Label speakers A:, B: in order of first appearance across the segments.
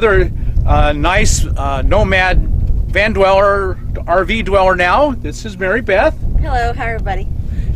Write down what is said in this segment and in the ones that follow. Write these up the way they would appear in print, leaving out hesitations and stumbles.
A: Another nice nomad van dweller, RV dweller now. This is Mary Beth.
B: Hello, hi everybody.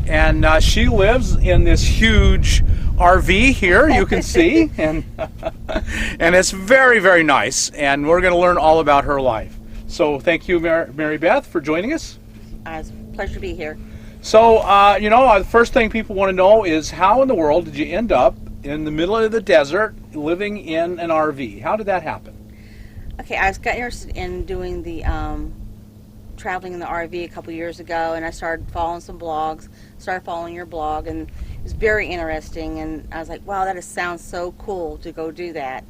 A: And she lives in this huge RV here, you can see, and it's very, very nice. And we're going to learn all about her life. So thank you, Mary Beth, for joining us.
B: It's a pleasure to be here.
A: So, the first thing people want to know is how in the world did you end up in the middle of the desert living in an RV? How did that happen?
B: Okay, I got interested in doing the traveling in the RV a couple years ago, and I started following some blogs, started following your blog, and it was very interesting, and I was like, wow, that sounds so cool to go do that.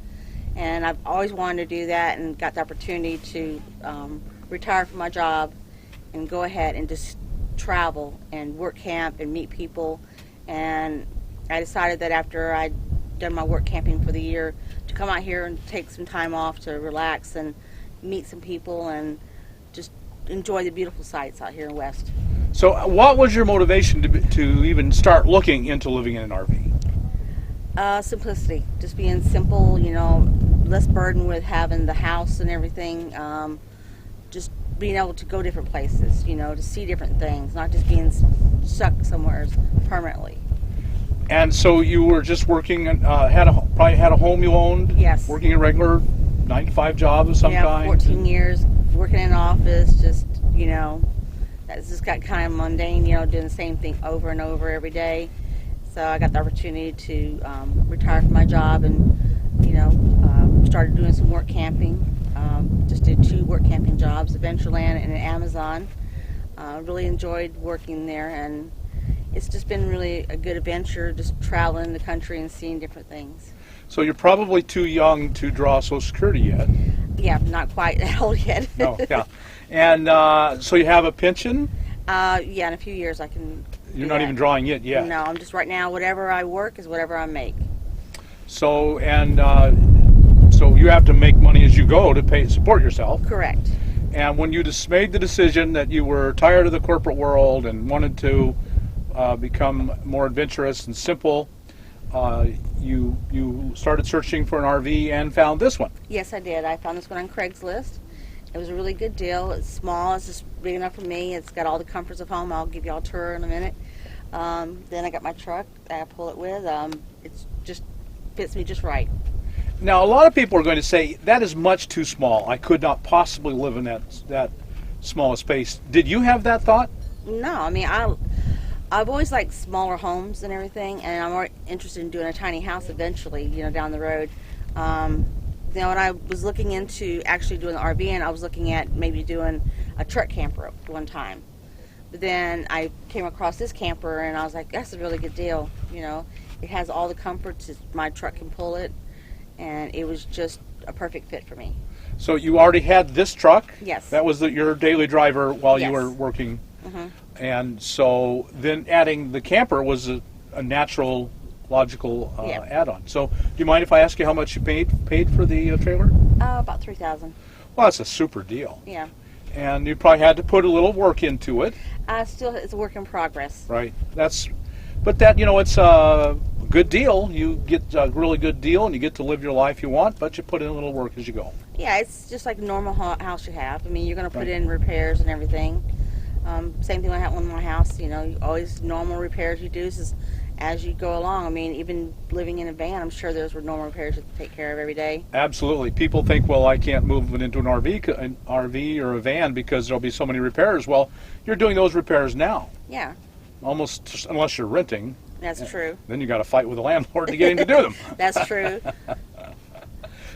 B: And I've always wanted to do that and got the opportunity to retire from my job and go ahead and just travel and work camp and meet people. And I decided that after I'd done my work camping for the year to come out here and take some time off to relax and meet some people and just enjoy the beautiful sights out here in West.
A: So what was your motivation to even start looking into living in an RV?
B: Simplicity, just being simple, less burden with having the house and everything, just being able to go different places, to see different things, not just being stuck somewhere permanently.
A: And so you were just working, probably had a home you owned?
B: Yes.
A: Working a regular 9-to-5 job of some kind?
B: 14 years working in an office, just, that's just got kind of mundane, doing the same thing over and over every day. So I got the opportunity to retire from my job and, started doing some work camping. Just did 2 work camping jobs, Adventureland and Amazon. Really enjoyed working there, and it's just been really a good adventure, just traveling the country and seeing different things.
A: So you're probably too young to draw Social Security yet.
B: Yeah, not quite that old yet.
A: No, yeah. And so you have a pension?
B: Yeah, in a few years I can.
A: You're not even drawing it yet?
B: No, I'm just right now, whatever I work is whatever I make.
A: So, so you have to make money as you go to support yourself?
B: Correct.
A: And when you just made the decision that you were tired of the corporate world and wanted to become more adventurous and simple, you started searching for an RV and found this one.
B: Yes, I did. I found this one on Craigslist. It was a really good deal. It's small. It's just big enough for me. It's got all the comforts of home. I'll give you all a tour in a minute. Then I got my truck that I pull it with. It just fits me just right.
A: Now, a lot of people are going to say, that is much too small. I could not possibly live in that small a space. Did you have that thought?
B: No. I mean, I've always liked smaller homes and everything, and I'm more interested in doing a tiny house eventually, down the road. When I was looking into actually doing the RV, and I was looking at maybe doing a truck camper at one time. But then I came across this camper, and I was like, that's a really good deal. It has all the comforts. My truck can pull it, and it was just a perfect fit for me.
A: So you already had this truck?
B: Yes.
A: That was your daily driver while
B: Yes.
A: you were working?
B: Mm-hmm.
A: And so then adding the camper was a natural, logical add-on. So do you mind if I ask you how much you paid for the trailer?
B: About $3,000.
A: Well, that's a super deal.
B: Yeah.
A: And you probably had to put a little work into it.
B: Still, it's a work in progress.
A: Right. But it's a good deal. You get a really good deal, and you get to live your life you want, but you put in a little work as you go.
B: Yeah, it's just like a normal house you have. I mean, you're going to put in repairs and everything. Same thing I have in my house. Always normal repairs you do as you go along. I mean, even living in a van, I'm sure those were normal repairs you have to take care of every day.
A: Absolutely. People think, well, I can't move it into an RV or a van because there'll be so many repairs. Well, you're doing those repairs now.
B: Yeah.
A: Almost, unless you're renting.
B: That's true.
A: Then you got to fight with the landlord to get him to do them.
B: That's true.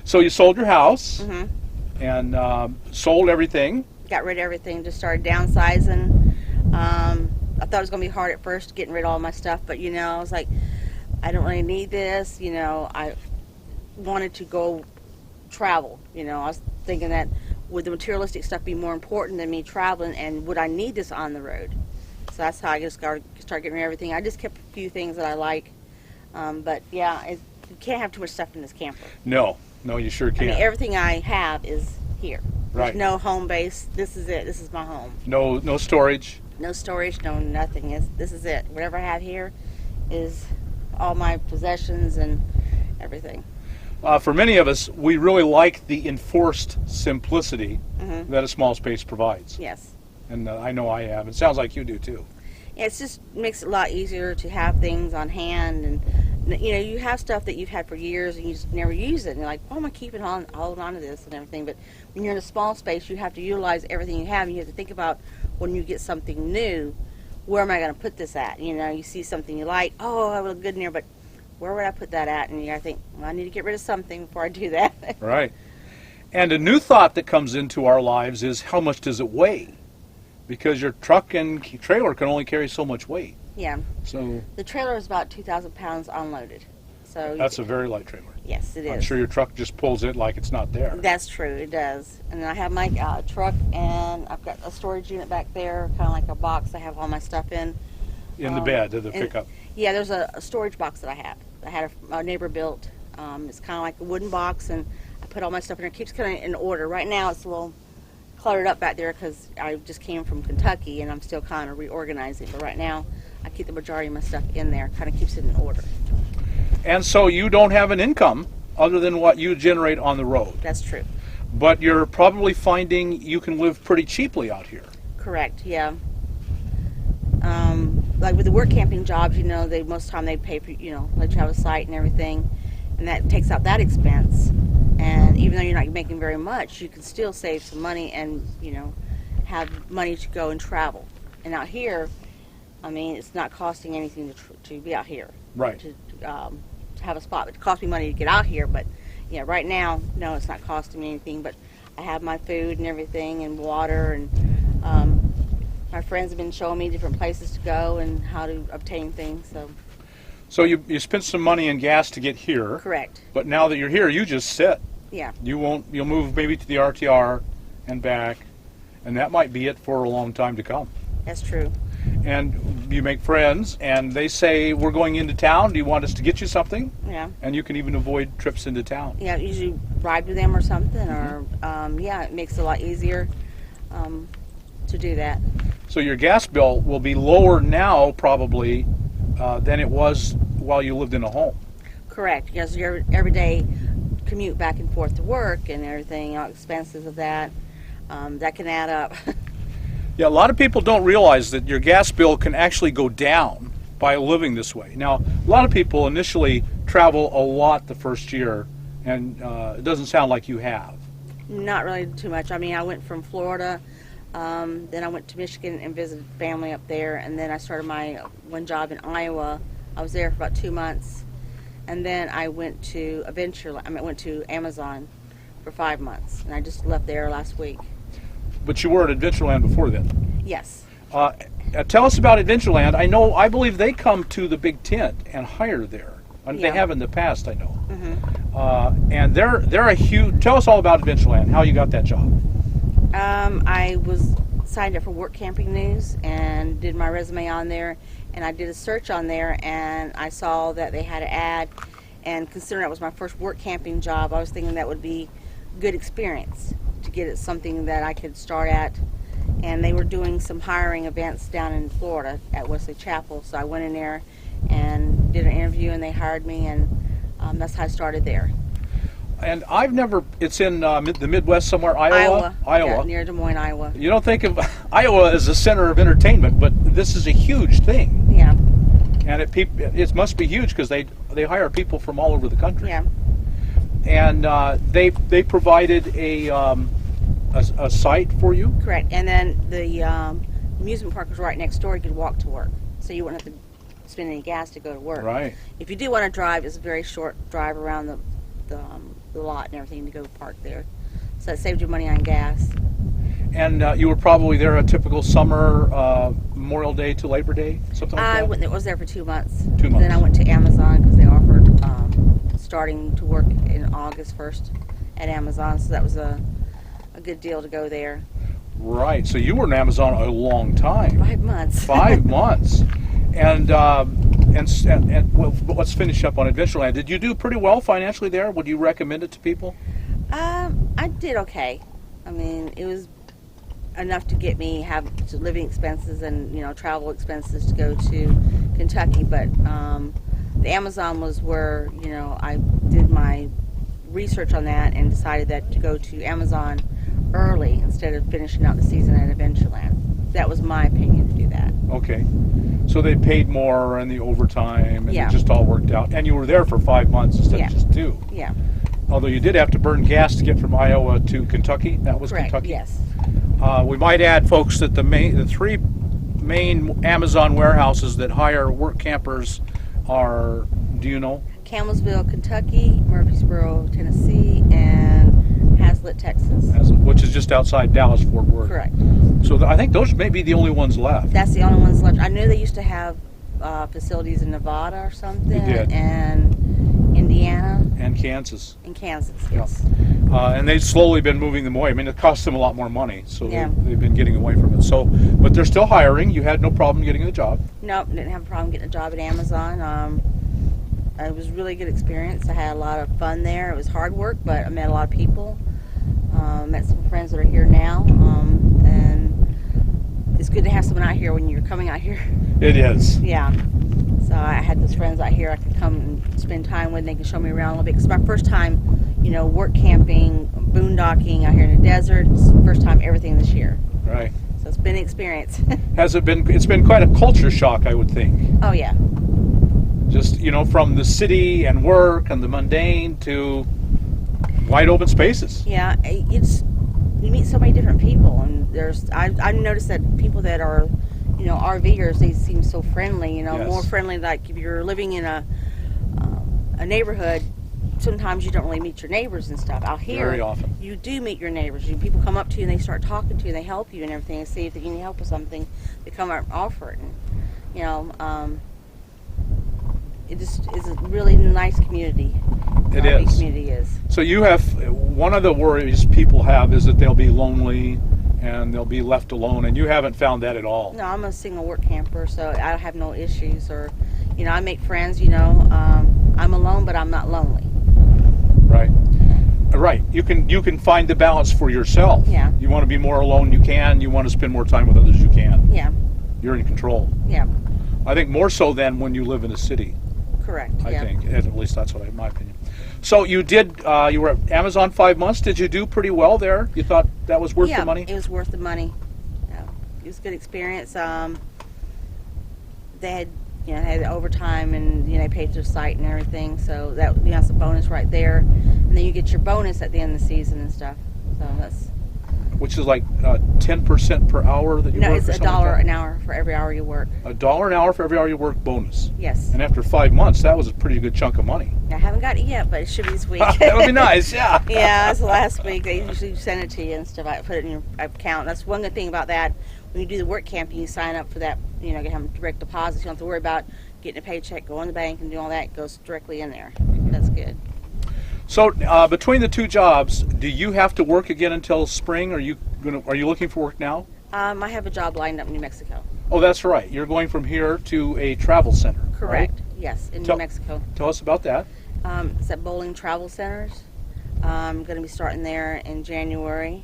A: So you sold your house
B: Mm-hmm.
A: and sold everything.
B: Got rid of everything, just started downsizing. I thought it was going to be hard at first getting rid of all my stuff, but I was like, I don't really need this. I wanted to go travel. I was thinking that would the materialistic stuff be more important than me traveling, and would I need this on the road? So that's how I just started getting rid of everything. I just kept a few things that I like, but yeah, you can't have too much stuff in this camper.
A: No, you sure can't.
B: I mean, everything I have is here.
A: Right.
B: There's no home base. This is it. This is my home.
A: No storage.
B: No storage, no nothing. This is it. Whatever I have here is all my possessions and everything.
A: For many of us, we really like the enforced simplicity that a small space provides.
B: Yes.
A: And I know I have. It sounds like you do too.
B: Yeah, it just makes it a lot easier to have things on hand, and you have stuff that you've had for years and you just never use it, and you're like, why am I keeping holding on to this and everything? But when you're in a small space, you have to utilize everything you have, and you have to think about when you get something new, where am I going to put this at? You see something you like, oh, that would look good in here, but where would I put that at? And you got to think, well, I need to get rid of something before I do that.
A: Right. And a new thought that comes into our lives is, how much does it weigh? Because your truck and trailer can only carry so much weight.
B: Yeah.
A: So
B: the trailer is about 2,000 pounds unloaded. So
A: that's a very light trailer.
B: Yes, it is.
A: I'm sure your truck just pulls it like it's not there.
B: That's true, it does. And I have my truck, and I've got a storage unit back there, kind of like a box I have all my stuff in.
A: In the bed of the pickup.
B: Yeah, there's a storage box that I have. I had a neighbor built. It's kind of like a wooden box, and I put all my stuff in there. It keeps kind of in order. Right now it's a little cluttered up back there because I just came from Kentucky, and I'm still kind of reorganizing. But right now I keep the majority of my stuff in there. Kind of keeps it in order.
A: And so you don't have an income other than what you generate on the road.
B: That's true.
A: But you're probably finding you can live pretty cheaply out here.
B: Correct, yeah. Like with the work camping jobs, they most of the time they pay for, let you have a site and everything, and that takes out that expense. And even though you're not making very much, you can still save some money and, have money to go and travel. And out here, it's not costing anything to be out here.
A: Right.
B: To have a spot. It costs me money to get out here, but right now, no, it's not costing me anything. But I have my food and everything, and water, and my friends have been showing me different places to go and how to obtain things.
A: So you spent some money in gas to get here.
B: Correct.
A: But now that you're here, you just sit.
B: Yeah.
A: You'll move maybe to the RTR and back, and that might be it for a long time to come.
B: That's true.
A: And you make friends, and they say, we're going into town, do you want us to get you something?
B: Yeah.
A: And you can even avoid trips into town.
B: Yeah, usually ride with them or something, or it makes it a lot easier to do that.
A: So your gas bill will be lower now probably than it was while you lived in a home.
B: Correct, because your everyday commute back and forth to work and everything, expenses of that can add up.
A: Yeah, a lot of people don't realize that your gas bill can actually go down by living this way. Now, a lot of people initially travel a lot the first year, and it doesn't sound like you have.
B: Not really too much. I went from Florida, then I went to Michigan and visited family up there, and then I started my one job in Iowa. I was there for about 2 months, and then I went to went to Amazon for 5 months, and I just left there last week.
A: But you were at Adventureland before then.
B: Yes.
A: Tell us about Adventureland. I believe they come to the big tent and hire there. They have in the past, I know.
B: Mm-hmm.
A: And they're a huge. Tell us all about Adventureland. How you got that job?
B: I was signed up for Work Camping News and did my resume on there, and I did a search on there, and I saw that they had an ad. And considering that was my first work camping job, I was thinking that would be good experience to get it something that I could start at. And they were doing some hiring events down in Florida at Wesley Chapel, so I went in there and did an interview, and they hired me, and that's how I started there.
A: And it's in the Midwest somewhere, Iowa?
B: Yeah, near Des Moines, Iowa.
A: You don't think of Iowa as a center of entertainment, but this is a huge thing.
B: Yeah.
A: And it must be huge because they hire people from all over the country.
B: Yeah.
A: And they provided a site for you?
B: Correct. And then the amusement park was right next door. You could walk to work, so you wouldn't have to spend any gas to go to work.
A: Right.
B: If you do want to drive, it's a very short drive around the lot and everything to go park there, so it saved you money on gas.
A: And you were probably there a typical summer, Memorial Day to Labor Day, something like that?
B: I was there for 2 months.
A: 2 months.
B: Then I went to Amazon because they offered starting to work in August 1st at Amazon, so that was a good deal to go there.
A: Right. So you were in Amazon a long time.
B: 5 months.
A: 5 months. And well, let's finish up on Adventureland. Did you do pretty well financially there? Would you recommend it to people?
B: I did okay. It was enough to get me have living expenses and travel expenses to go to Kentucky. But the Amazon was where I did my research on that and decided that to go to Amazon early instead of finishing out the season at Adventureland. That was my opinion to do that.
A: Okay. So they paid more and the overtime, and
B: Yeah.
A: it just all worked out. And you were there for 5 months instead
B: Yeah.
A: of just 2.
B: Yeah.
A: Although you did have to burn gas to get from Iowa to Kentucky. That was
B: Correct.
A: Kentucky.
B: Yes.
A: We might add, folks, that the 3 main Amazon warehouses that hire work campers are, do you know?
B: Campbellsville, Kentucky, Murfreesboro, Tennessee, and Hazlet, Texas.
A: Which is just outside Dallas, Fort Worth.
B: Correct.
A: So I think those may be the only ones left.
B: That's the only ones left. I knew they used to have facilities in Nevada or something,
A: They did.
B: and Indiana,
A: And Kansas.
B: and Kansas.
A: Yeah.
B: Yes.
A: And they've slowly been moving them away. I mean, it costs them a lot more money, so
B: Yeah.
A: they've been getting away from it. So, but they're still hiring. You had no problem getting the job.
B: Nope, didn't have a problem getting a job at Amazon. It was a really good experience. I had a lot of fun there. It was hard work, but I met a lot of people. Met some friends that are here now, and it's good to have someone out here when you're coming out here.
A: It is.
B: Yeah. So I had those friends out here I could come and spend time with. They can show me around a little bit. Because my first time, work camping, boondocking out here in the desert. It's the first time everything this year.
A: Right.
B: So it's been an experience.
A: Has it been? It's been quite a culture shock, I would think.
B: Oh yeah.
A: Just from the city and work and the mundane to wide open spaces.
B: Yeah, you meet so many different people, and I've noticed that people that are, RVers, they seem so friendly.
A: Yes.
B: More friendly. Like if you're living in a neighborhood, sometimes you don't really meet your neighbors and stuff. Out here,
A: Very often.
B: you do meet your neighbors. People come up to you and they start talking to you, and they help you and everything, and see if they need help with something. They come up and offer it, and it just is a really nice community.
A: It
B: RV
A: is.
B: community is.
A: So you have, one of the worries people have is that they'll be lonely and they'll be left alone, and you haven't found that at all.
B: No, I'm a single work camper, so I have no issues. Or, I make friends. I'm alone, but I'm not lonely.
A: Right. Right. You can find the balance for yourself.
B: Yeah.
A: You want to be more alone, you can. You want to spend more time with others, you can.
B: Yeah.
A: You're in control.
B: Yeah.
A: I think more so than when you live in a city.
B: Correct.
A: I
B: yeah.
A: think, at least that's what my opinion. So you were at Amazon 5 months. Did you do pretty well there? You thought that was worth the money?
B: It was worth the money. Yeah. It was a good experience. They had overtime, and they paid their site and everything. So that's a bonus right there. And then you get your bonus at the end of the season and stuff. So that's.
A: Which is like 10% per hour that you work?
B: No, it's
A: or
B: $1
A: something like that?
B: an hour for every hour you work.
A: $1 an hour for every hour you work bonus.
B: Yes.
A: And after 5 months, that was a pretty good chunk of money.
B: I haven't got it yet, but it should be this week.
A: That would be nice, yeah.
B: Yeah, it's the last week. They usually send it to you and stuff. I put it in your account. That's one good thing about that. When you do the work camping, you sign up for that. You have direct deposits. You don't have to worry about getting a paycheck, go in the bank, and do all that. It goes directly in there. That's good.
A: So between the 2 jobs, do you have to work again until spring? Are you looking for work now?
B: I have a job lined up in New Mexico.
A: Oh, that's right. You're going from here to a travel center.
B: Correct.
A: Right?
B: Yes, in
A: Tell-
B: New Mexico.
A: Tell us about that.
B: It's at Bowling Travel Centers. I'm going to be starting there in January.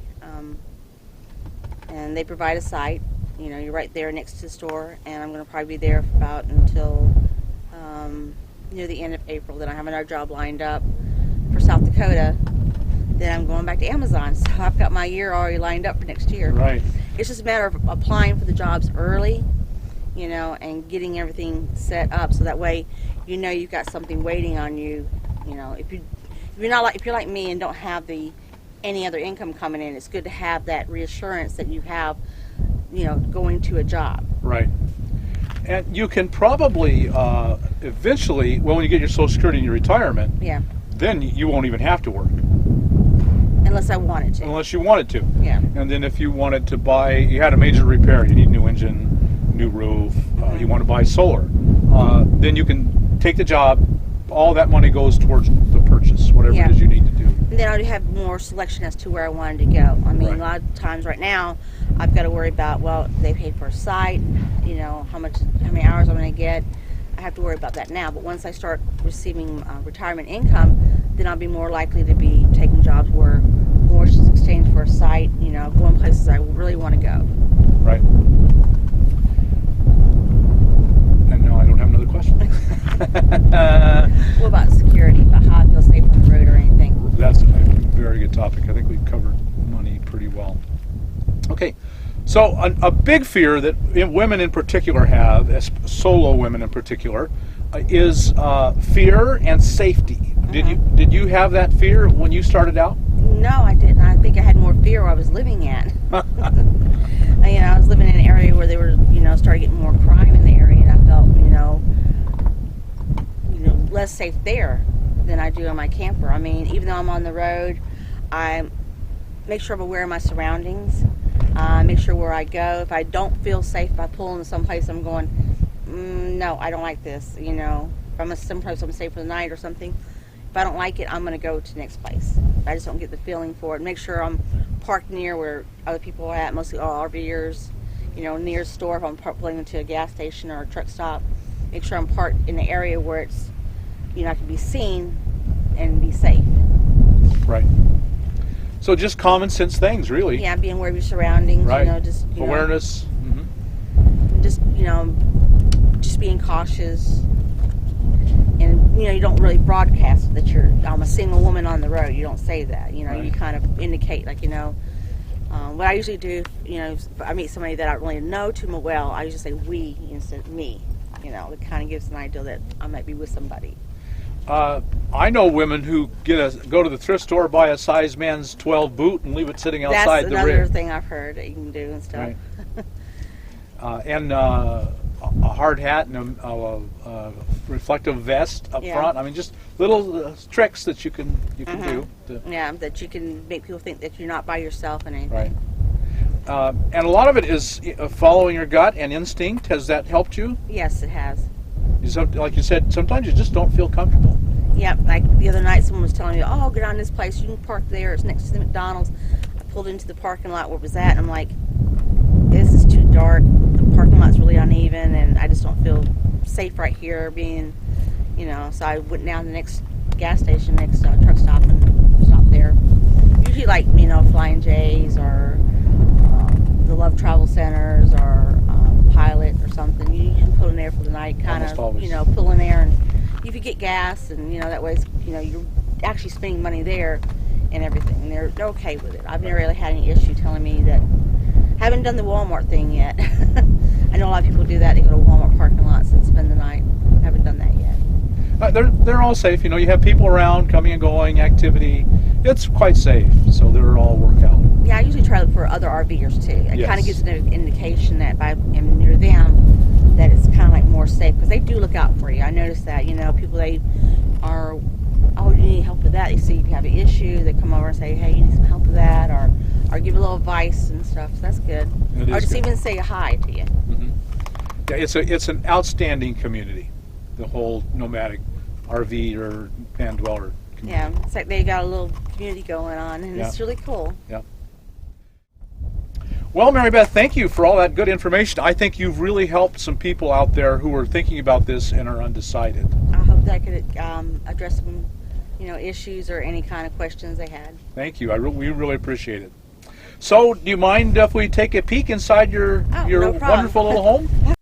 B: And they provide a site. You're right there next to the store. And I'm going to probably be there about until near the end of April. Then I have another job lined up for South Dakota. Then I'm going back to Amazon. So I've got my year already lined up for next year.
A: Right.
B: It's just a matter of applying for the jobs early, and getting everything set up so that way you've got something waiting on you. If you're like me and don't have any other income coming in, it's good to have that reassurance that you have, going to a job.
A: Right. And you can probably eventually, when you get your Social Security and your retirement,
B: Yeah.
A: then you won't even have to work.
B: Unless I wanted to.
A: Unless you wanted to.
B: Yeah.
A: And then if you wanted to you had a major repair, you need new engine, new roof, you want to buy solar, then you can take the job, all that money goes towards the purchase, whatever
B: Yeah.
A: it is you need to do.
B: And then I would have more selection as to where I wanted to go. I mean,
A: Right.
B: a lot of times right now, I've got to worry about, they paid for a site, how many hours I'm going to get. I have to worry about that now. But once I start receiving retirement income, then I'll be more likely to be taking jobs where more is exchanged for a site, going places I really want to go.
A: Right. And no, I don't have another question.
B: What about security? About how I feel safe on the road or anything?
A: covered money pretty well. Okay, so a big fear that women in particular have, as solo women in particular, is fear and safety. Did you have that fear when you started out?
B: No, I didn't. I think I had more fear where I was living at. I was living in an area where they were, started getting more crime in the area, and I felt, less safe there than I do in my camper. I mean, even though I'm on the road, I make sure I'm aware of my surroundings. Make sure where I go. If I don't feel safe, if I pull into some place, I'm going, no, I don't like this. If I'm someplace I'm safe for the night or something, if I don't like it, I'm going to go to the next place. I just don't get the feeling for it. Make sure I'm parked near where other people are at, mostly all RVers, near a store. If I'm pulling into a gas station or a truck stop, make sure I'm parked in the area where it's, I can be seen and be safe.
A: Right. So just common sense things, really.
B: Yeah, being aware of your surroundings.
A: Right.
B: Just
A: awareness.
B: Just being cautious. And you don't really broadcast that I'm a single woman on the road. You don't say that.
A: Right.
B: You kind of indicate, what I usually do. If I meet somebody that I don't really know too well, I usually say we instead of me. It kind of gives an idea that I might be with somebody.
A: I know women who go to the thrift store, buy a size man's 12 boot, and leave it sitting outside the rig.
B: That's another thing I've heard that you can do and stuff.
A: Right. And a hard hat and a reflective vest up front. I mean, just little tricks that you can do.
B: That you can make people think that you're not by yourself and anything.
A: Right. And a lot of it is following your gut and instinct. Has that helped you?
B: Yes, it has.
A: Like you said, sometimes you just don't feel comfortable.
B: Yeah, like the other night someone was telling me, oh, get on this place, you can park there, it's next to the McDonald's. I pulled into the parking lot where it was at, and I'm like, this is too dark, the parking lot's really uneven, and I just don't feel safe right here being, so I went down to the next gas station, next truck stop, and stopped there. Usually Flying J's or the Love Travel Centers or Pilot or something. You can pull in there for the night, kind of, pull in there, and you could get gas, and that way, you're actually spending money there and everything. And they're okay with it. I've never really had any issue telling me that. Haven't done the Walmart thing yet. I know a lot of people do that. They go to Walmart parking lots and spend the night. Haven't done that yet.
A: They're all safe. You have people around, coming and going, activity. It's quite safe, so they're all work out.
B: Yeah, I usually try to look for other RVers too. It kind of gives an indication that if I'm near them, that it's kind of like more safe, because they do look out for you. I noticed that, people, they are, oh, you need help with that. They see you have an issue, they come over and say, hey, you need some help with that, or give a little advice and stuff. So that's good. Or just even say hi to you.
A: Mm-hmm. Yeah, it's an outstanding community, the whole nomadic RV or van dweller community.
B: Yeah, it's like they got a little community going on, and it's really cool.
A: Yeah. Well, Mary Beth, thank you for all that good information. I think you've really helped some people out there who are thinking about this and are undecided.
B: I hope that I could address some, issues or any kind of questions they had.
A: Thank you. We really appreciate it. So, do you mind if we take a peek inside your
B: no problem.
A: wonderful little home?